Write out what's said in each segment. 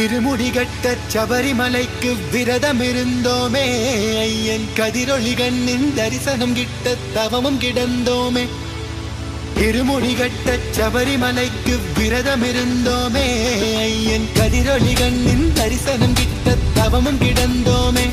இருமுடிகட்ட சபரிமலைக்கு விரதம் இருந்தோமே, ஐயன் கதிரொளி கண்ணின் தரிசனம் கிட்ட தவமும் கிடந்தோமே. இருமுடிகட்ட சபரிமலைக்கு விரதம் இருந்தோமே, ஐயன் கதிரொளி கண்ணின் தரிசனம் கிட்ட தவமும் கிடந்தோமே.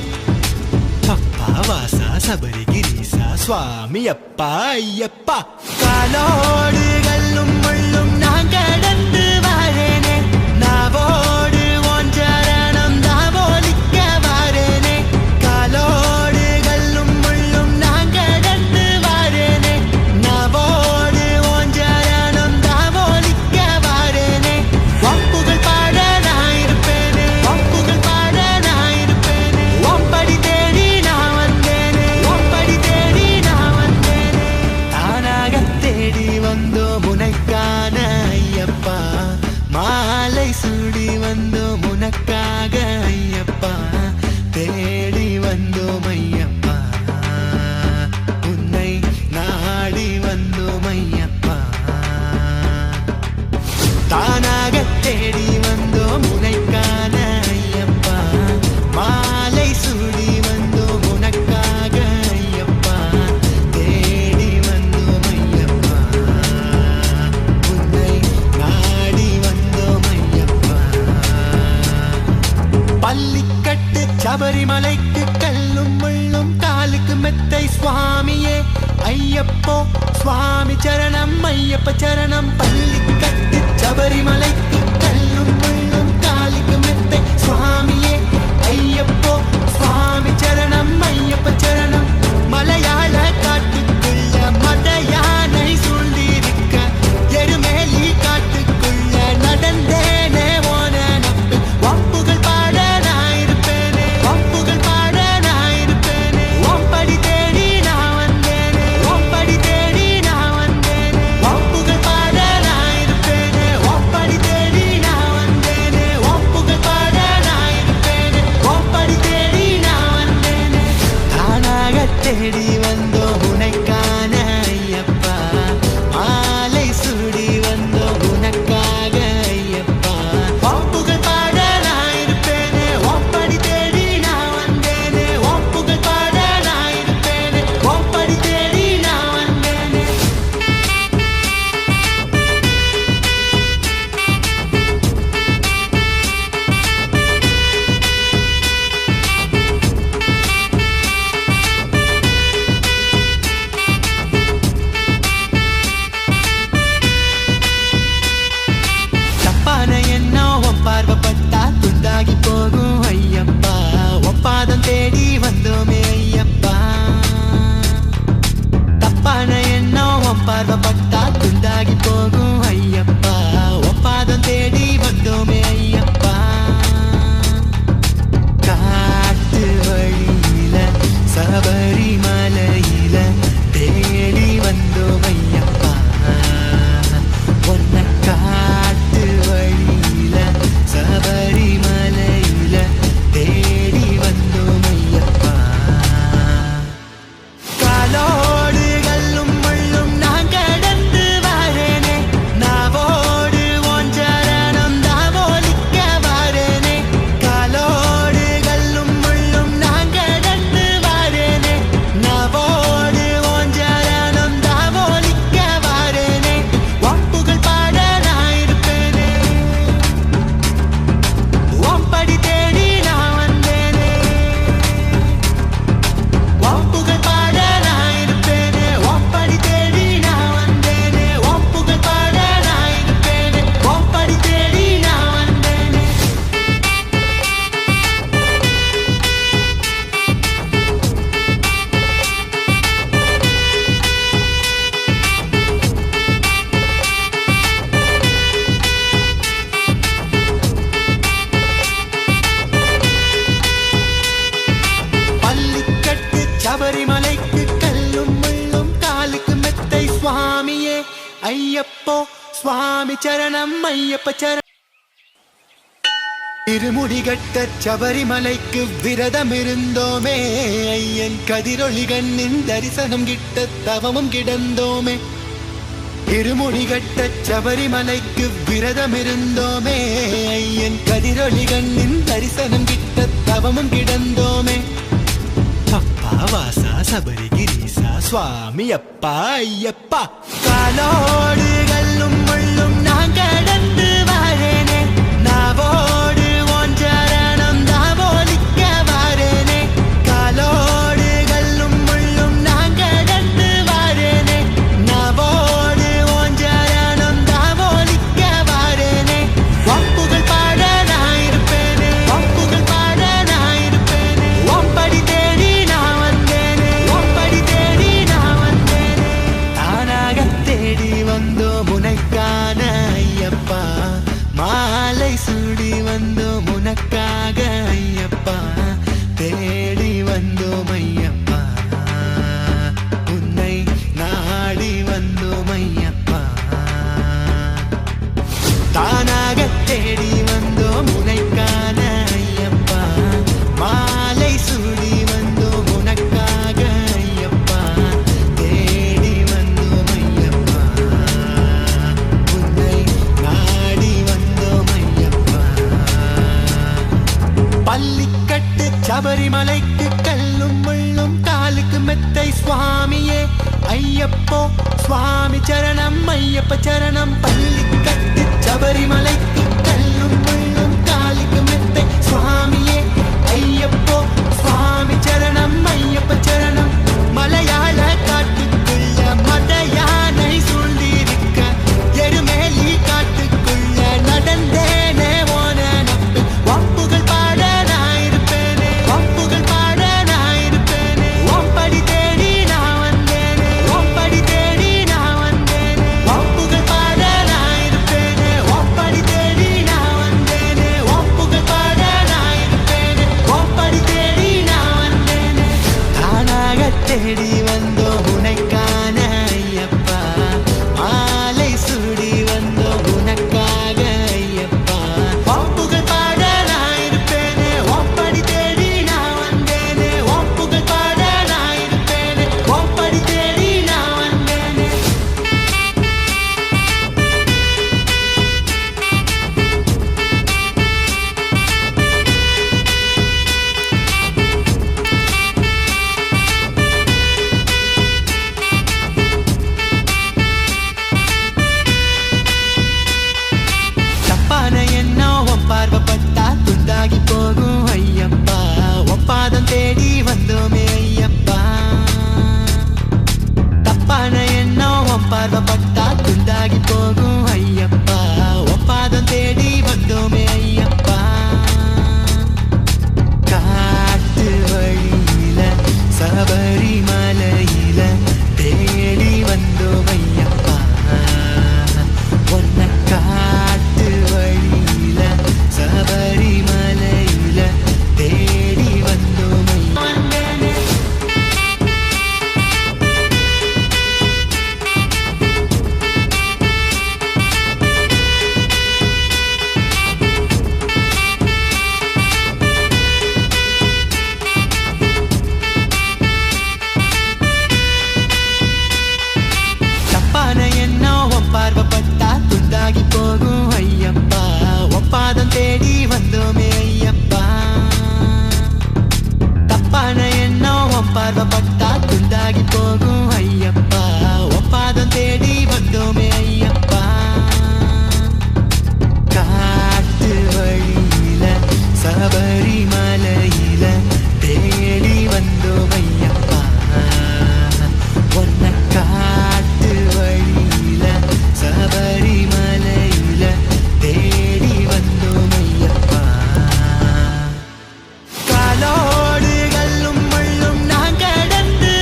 அப்பா வாசா சபரிகிரீசா சுவாமி அப்பா ஐயப்பா, காலோடு கல்லும் முள்ளும் நான் கடந்து வாரேனே, நாவோடு ஓஞ்சரணம் தாவோலிக்க வாரேனே. காலோடு கல்லும் முள்ளும் நான் கடந்து வாரேனே, நாவோடு ஓஞ்சரணம் தாவோலிக்க வாரேனே. ஒப்புகள் பாட நான் இருப்பேனே, ஒப்புகள் பாட நான் இருப்பேனே. ஒம்படி தேடி நான் வந்தேனே, ஒம்படி தேடி நான் வந்தேனே. தானாக தேடி வந்தோம் உனக்கான ஐயப்பா, மாலை சூடி வந்தோம் உனக்காக ஐயப்பா, தேடி வந்தோம் ஐயப்பா, உன்னை நாடி வந்தோம் ஐயப்பா. தானாக தேடி வந்தோம் உனக்கான ஐயப்பா, மாலை சூடி வந்தோம் உனக்காக ஐயப்பா, தேடி வந்தோம் ஐயப்பா, உன்னை நாடி வந்தோம் ஐயப்பா. பள்ளிக்கட்டு சபரிமலைக்கு கல்லும் முள்ளும் காலுக்கு மெத்தை சுவாமியே ஐயப்போ, சுவாமி சரணம் ஐயப்ப சரணம். பள்ளிக்கட்டு சபரிமலைக்கு கல்லும் முள்ளும் காலுக்கு மெத்தை சுவாமியே ஐயப்போ, சுவாமி சரணம் ஐயப்ப சரணம். மலையாள காட்டுக்குள்ள மத யானை சூழ்ந்திருக்க, எருமேலி காட்டுக்குள்ள நடந்தேனே ஓன நப்பு. ஒப்புகள் பாட நான் இருப்பேனே, ஒப்புகள் பாட நான் இருப்பேனே. ஒம்படி தேடி நான் வந்தேனே, ஒம்படி தேடி நான் வந்தேனே. ஒப்புகள் பாட நான் இருப்பேனே, ஒம்படி தேடி நான் வந்தேனே. ஒப்புகள் பாட நான் இருப்பேனே, ஒம்படி தேடி நான் வந்தேனே. தானாக தேடி வந்தோம் உனக்கான ஐயப்பா, மாலை சூடி வந்தோம் உனக்காக ஐயப்பா. ஒப்புகள் பாட நான் இருப்பேனே, ஒம்படி தேடி நான் வந்தேனே. ஒப்புகள் பாட நான் இருப்பேனே, ஒம்படி தேடி நான் வந்தேனே. தப்பான எண்ணம் உன் பார்வைப்பட்டா துண்டாகி போகும் ஐயப்பா, ஒப்பாதம் தேடி வந்தோமே ஐயப்பா. தப்பான எண்ணம் உன் பார்வைப்பட்டா துண்டாகி போகும் ஐயப்பா, ஒப்பாதம் தேடி வந்தோமே ஐயப்பா. காட்டு வழியில சபரிமலையில தேடி வந்தோம் ஐயப்பா, ஒன்ன காட்டு வழியில சபரிமலையில தேடி வந்தோம் ஐயப்பா. காலோடு கல்லும் முள்ளும் நான் கடந்து வாரேனே, நாவோடு ஓஞ்சரணம் தாவோலிக்க வாரேனே. காலோடு கல்லும் முள்ளும் நான் கடந்து வாரேனே, நாவோடு ஓஞ்சரணம் தாவோலிக்க வாரேனே. ஒப்புகள் பாட நான் இருப்பேனே, ஒம்படி தேடி நான் வந்தேனே. ஒப்புகள் பாட நான் இருப்பேனே, ஒம்படி தேடி நான் வந்தேனே. ஒப்புகள் பாட நான் இருப்பேனே, ஒம்படி தேடி நான் வந்தேனே. பள்ளிக்கட்டு சபரிமலைக்கு கல்லும் முள்ளும் காலுக்கு மெத்தை சுவாமியே ஐயப்போ, சுவாமி சரணம் ஐயப்ப சரணம். இருமுடிகட்ட சபரிமலைக்கு விரதம் இருந்தோமே, ஐயன் கதிரொளி கண்ணின் தரிசனம் கிட்ட தவமும் கிடந்தோமே. இருமுடிகட்ட சபரிமலைக்கு விரதம் இருந்தோமே, ஐயன் கதிரொளி கதிரொளி கண்ணின் தரிசனம் கிட்ட தவமும் கிடந்தோமே. அப்பா வாசா சபரிகிரீசா சுவாமி அப்பா ஐயப்பா. காலோடு கல்லும் முள்ளும் நான் கடந்து வாரேனே, நாவோடு உன் சரணம் தாவோலிக்க வாரேனே. காலோடு கல்லும் முள்ளும் நான் கடந்து வாரேனே, நாவோடு உன் சரணம் தாவோலிக்க வாரேனே. வாப்புகள் பாட நான் இருப்பேனே, வாப்புகள் பாட நான் இருப்பேனே. வாப்படி தேடி நான் வந்தேனே, வாப்படி தேடி நான் வந்தேனே. தானாக தேடி வந்தோம் உனக்கான ஐயப்பா, மாலை சூடி வந்தோம் உனக்காக ஐயப்பா. தேடி வந்தோம் ஐயப்பா, உன்னை நாடி வந்தோம் ஐயப்பா. தானாக தேடி வந்தோம் உனக்கான ஐயப்பா, மாலை சூடி வந்தோம் உனக்காக ஐயப்பா. தேடி வந்தோம் ஐயப்பா, உன்னை நாடி வந்தோம் ஐயப்பா. பள்ளிக்கட்டு சபரிமலைக்கு கல்லும் முள்ளும் காலுக்கு மெத்தை சுவாமியே ஐயப்போ. சுவாமி சரணம் ஐயப்ப சரணம். பள்ளிக்கட்டு சபரிமலைக்கு கல்லும் முள்ளும் காலுக்கு மெத்தை சுவாமியே ஐயப்போ. சுவாமி சரணம் ஐயப்ப சரணம். மலையாள காட்டுக்குள்ள மத யானை சூழ்ந்திருக்க, எருமேலி காட்டுக்குள்ள நடந்தேனே ஓன நப்பு. வாப்புகள் பாட நான் இருப்பேனே, வாப்புகள் பாட நான் இருப்பேனே. வாப்படி தேடி நான் வந்தேனே, வாப்படி தேடி நான் வந்தேனே. வாப்புகள் பாட நான் இருப்பேனே, வாப்படி தேடி நான் வந்தேனே. வாப்புகள் பாட நான் இருப்பேனே, வாப்படி தேடி நான் வந்தேனே. தானாக தேடி வந்தோம் உனக்கான ஐயப்பா, மாலை சூடி வந்தோம் உனக்காக ஐயப்பா. வாப்புகள் பாட நான் இருப்பேனே, வாப்படி தேடி நான் வந்தேனே. வாப்புகள் பாட நான் இருப்பேனே, வாப்படி தேடி நான் வந்தேனே. தப்பான எண்ணம் உன் பார்வைப்பட்டா துண்டாகி போகும் ஐயப்பா. ஒப்பாதம் தேடி வந்தோமே ஐயப்பா. தப்பான எண்ணம் உன் பார்வைப்பட்டா துண்டாகி போகும் ஐயப்பா. ஒப்பாதம் தேடி வந்தோமே ஐயப்பா. காட்டு வழியில சபரிமலையில தேடி வந்தோம் ஐயப்பா. உன்னை காட்டு வழியில சபரிமலையில தேடி வந்தோம் ஐயா. தப்பான எண்ணம் உன் பார்வைப்பட்டா துண்டாகி போகும் ஐயப்பா. ஒப்பாதம் தேடி வந்தோமே ஐயப்பா. தப்பான எண்ணம் உன் பார்வைப்பட்டா துண்டாகி போகும் ஐயப்பா. ஒப்பாதம் தேடி வந்தோமே ஐயப்பா. காட்டு வழியில சபரிமலையில தேடி வந்தோம் ஐயப்பா. உன்னை காட்டு வழியில சபரிமலையில தேடி வந்தோம் ஐயப்பா. காலோடு கல்லும் முள்ளும் நான் கடந்து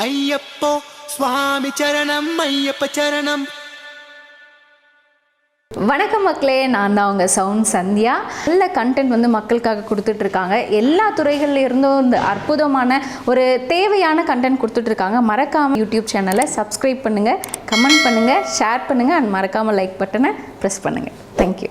ஐயப்போ சுவாமி சரணம் ஐயப்ப சரணம். வணக்கம் மக்களே, நான் தான் உங்கள் சவுண்ட் சந்தியா. நல்ல கண்டென்ட் வந்து மக்களுக்காக கொடுத்துட்ருக்காங்க. எல்லா துறைகள்ல இருந்தும் இந்த அற்புதமான ஒரு தேவையான கண்டென்ட் கொடுத்துட்ருக்காங்க. மறக்காமல் யூடியூப் சேனலை சப்ஸ்கிரைப் பண்ணுங்கள், கமெண்ட் பண்ணுங்கள், ஷேர் பண்ணுங்கள் அண்ட் மறக்காமல் லைக் பட்டனை ப்ரெஸ் பண்ணுங்கள். தேங்க்யூ.